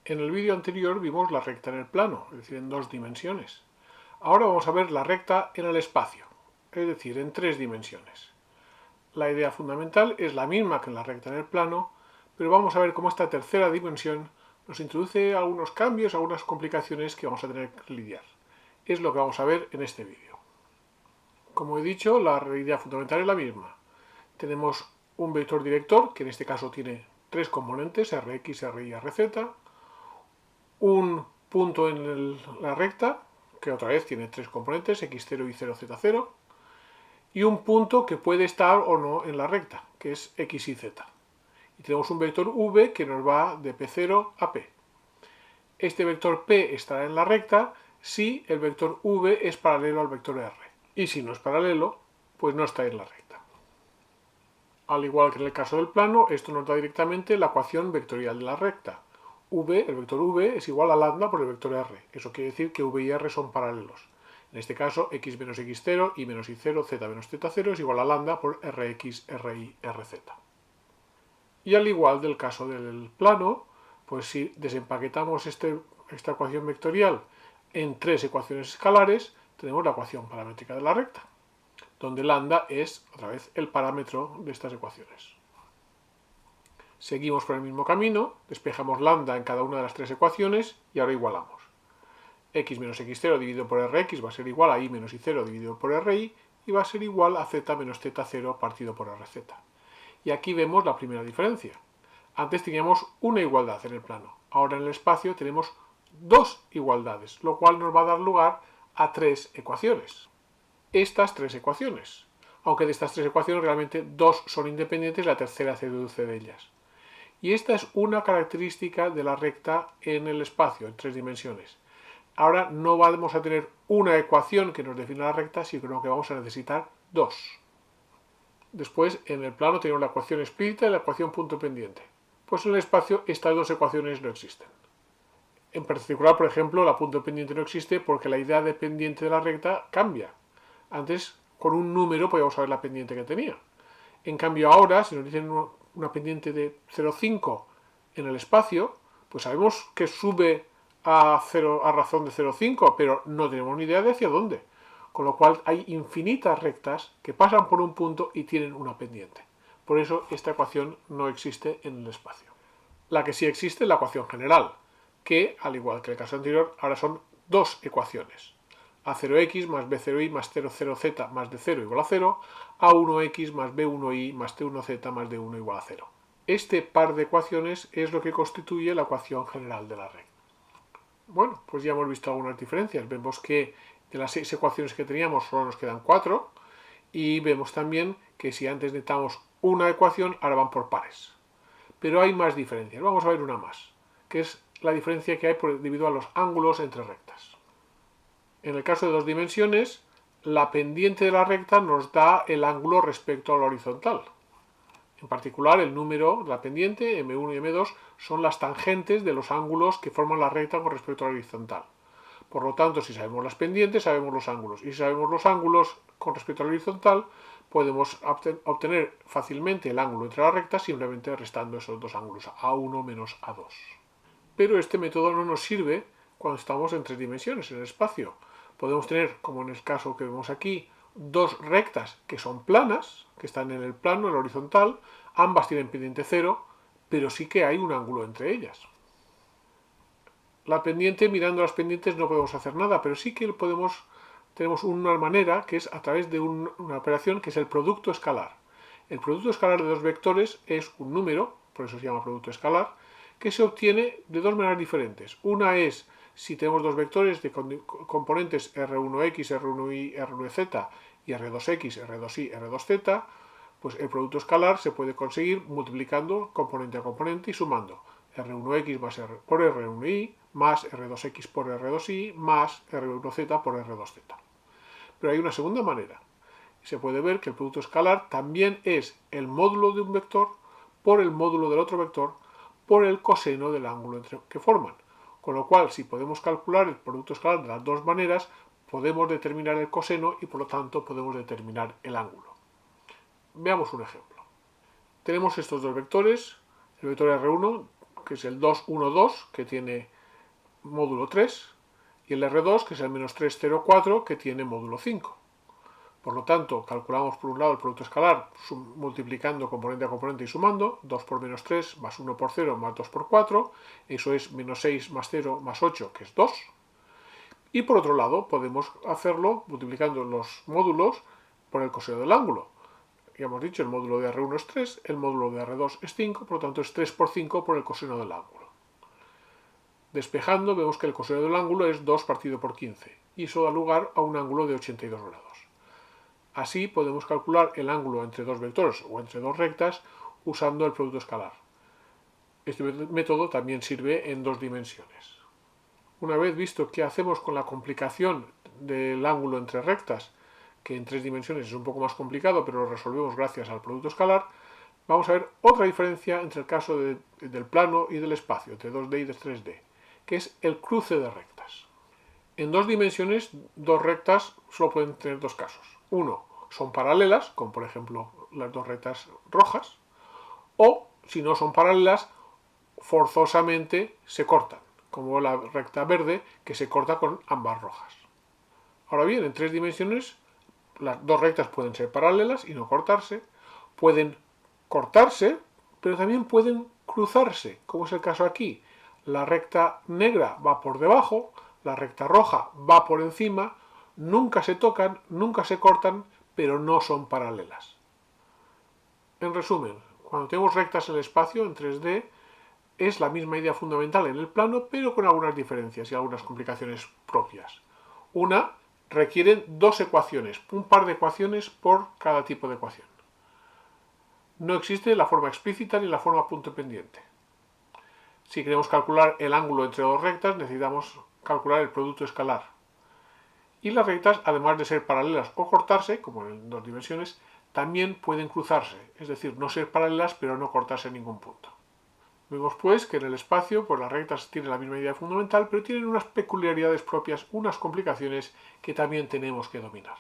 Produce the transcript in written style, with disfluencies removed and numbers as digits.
En el vídeo anterior vimos la recta en el plano, es decir, en 2 dimensiones. Ahora vamos a ver la recta en el espacio, es decir, en 3 dimensiones. La idea fundamental es la misma que en la recta en el plano, pero vamos a ver cómo esta tercera dimensión nos introduce algunos cambios, algunas complicaciones que vamos a tener que lidiar. Es lo que vamos a ver en este vídeo. Como he dicho, la idea fundamental es la misma. Tenemos un vector director, que en este caso tiene 3 componentes, Rx, Ry y Rz, un punto en la recta, que otra vez tiene 3 componentes, x0, y0, z0, y un punto que puede estar o no en la recta, que es x y z. Y tenemos un vector v que nos va de p0 a p. Este vector p estará en la recta si el vector v es paralelo al vector r. Y si no es paralelo, pues no está en la recta. Al igual que en el caso del plano, esto nos da directamente la ecuación vectorial de la recta. El vector v es igual a lambda por el vector r. Eso quiere decir que v y r son paralelos. En este caso, x menos x0, y menos y0, z menos z0 es igual a lambda por rx, ry, rz. Y al igual del caso del plano, pues si desempaquetamos esta ecuación vectorial en 3 ecuaciones escalares, tenemos la ecuación paramétrica de la recta, donde lambda es, otra vez, el parámetro de estas ecuaciones. Seguimos por el mismo camino, despejamos lambda en cada una de las 3 ecuaciones y ahora igualamos. X menos x0 dividido por rx va a ser igual a y menos y0 dividido por ri y va a ser igual a z menos z0 partido por rz. Y aquí vemos la primera diferencia. Antes teníamos una igualdad en el plano, ahora en el espacio tenemos 2 igualdades, lo cual nos va a dar lugar a 3 ecuaciones. Estas 3 ecuaciones, aunque de estas 3 ecuaciones realmente 2 son independientes, la tercera se deduce de ellas. Y esta es una característica de la recta en el espacio, en 3 dimensiones. Ahora no vamos a tener una ecuación que nos defina la recta, sino que vamos a necesitar 2. Después, en el plano tenemos la ecuación explícita y la ecuación punto pendiente. Pues en el espacio estas 2 ecuaciones no existen. En particular, por ejemplo, la punto pendiente no existe porque la idea de pendiente de la recta cambia. Antes, con un número podíamos saber la pendiente que tenía. En cambio, ahora, si nos dicen una pendiente de 0,5 en el espacio, pues sabemos que sube a razón de 0,5, pero no tenemos ni idea de hacia dónde. Con lo cual hay infinitas rectas que pasan por un punto y tienen una pendiente. Por eso esta ecuación no existe en el espacio. La que sí existe es la ecuación general, que, al igual que el caso anterior, ahora son 2 ecuaciones. A0x más b0y más 0,0z más d0 igual a 0, A1x más b1y más t1z más d1 igual a 0. Este par de ecuaciones es lo que constituye la ecuación general de la recta. Bueno, pues ya hemos visto algunas diferencias. Vemos que de las 6 ecuaciones que teníamos solo nos quedan 4 y vemos también que si antes necesitábamos una ecuación, ahora van por pares. Pero hay más diferencias. Vamos a ver una más, que es la diferencia que hay debido a los ángulos entre rectas. En el caso de 2 dimensiones, la pendiente de la recta nos da el ángulo respecto a la horizontal. En particular, el número de la pendiente, m1 y m2, son las tangentes de los ángulos que forman la recta con respecto a la horizontal. Por lo tanto, si sabemos las pendientes, sabemos los ángulos. Y si sabemos los ángulos con respecto a la horizontal, podemos obtener fácilmente el ángulo entre las rectas simplemente restando esos 2 ángulos, A1 menos A2. Pero este método no nos sirve cuando estamos en 3 dimensiones, en el espacio. Podemos tener, como en el caso que vemos aquí, 2 rectas que son planas, que están en el plano, en la horizontal, ambas tienen pendiente 0, pero sí que hay un ángulo entre ellas. La pendiente, mirando las pendientes no podemos hacer nada, pero sí que tenemos una manera que es a través de una operación que es el producto escalar. El producto escalar de 2 vectores es un número, por eso se llama producto escalar, que se obtiene de 2 maneras diferentes. Una es si tenemos 2 vectores de componentes R1x, R1y, R1z y R2x, R2y, R2z, pues el producto escalar se puede conseguir multiplicando componente a componente y sumando R1x más por R1y más R2x por R2y más R1z por R2z. Pero hay una segunda manera. Se puede ver que el producto escalar también es el módulo de un vector por el módulo del otro vector por el coseno del ángulo que forman. Con lo cual, si podemos calcular el producto escalar de las 2 maneras, podemos determinar el coseno y por lo tanto podemos determinar el ángulo. Veamos un ejemplo. Tenemos estos 2 vectores, el vector R1 que es el 2, 1, 2, que tiene módulo 3, y el R2, que es el menos 3, 0, 4, que tiene módulo 5. Por lo tanto, calculamos por un lado el producto escalar multiplicando componente a componente y sumando, 2 por menos 3 más 1 por 0 más 2 por 4, eso es menos 6 más 0 más 8, que es 2. Y por otro lado, podemos hacerlo multiplicando los módulos por el coseno del ángulo. Ya hemos dicho, el módulo de R1 es 3, el módulo de R2 es 5, por lo tanto es 3 por 5 por el coseno del ángulo. Despejando, vemos que el coseno del ángulo es 2 partido por 15, y eso da lugar a un ángulo de 82 grados. Así podemos calcular el ángulo entre dos vectores o entre dos rectas usando el producto escalar. Este método también sirve en dos dimensiones. Una vez visto qué hacemos con la complicación del ángulo entre rectas, que en tres dimensiones es un poco más complicado, pero lo resolvemos gracias al producto escalar, vamos a ver otra diferencia entre el caso del plano y del espacio, entre 2D y de 3D, que es el cruce de rectas. En dos dimensiones, dos rectas solo pueden tener dos casos. Uno, son paralelas, como por ejemplo las dos rectas rojas, o si no son paralelas, forzosamente se cortan, como la recta verde que se corta con ambas rojas. Ahora bien, en tres dimensiones las dos rectas pueden ser paralelas y no cortarse, pueden cortarse, pero también pueden cruzarse, como es el caso aquí. La recta negra va por debajo, la recta roja va por encima, nunca se tocan, nunca se cortan, pero no son paralelas. En resumen, cuando tenemos rectas en el espacio, en 3D, es la misma idea fundamental en el plano, pero con algunas diferencias y algunas complicaciones propias. Una, requieren dos ecuaciones, un par de ecuaciones por cada tipo de ecuación. No existe la forma explícita ni la forma punto pendiente. Si queremos calcular el ángulo entre dos rectas, necesitamos calcular el producto escalar. Y las rectas, además de ser paralelas o cortarse, como en dos dimensiones, también pueden cruzarse, es decir, no ser paralelas pero no cortarse en ningún punto. Vemos pues que en el espacio pues las rectas tienen la misma idea fundamental, pero tienen unas peculiaridades propias, unas complicaciones que también tenemos que dominar.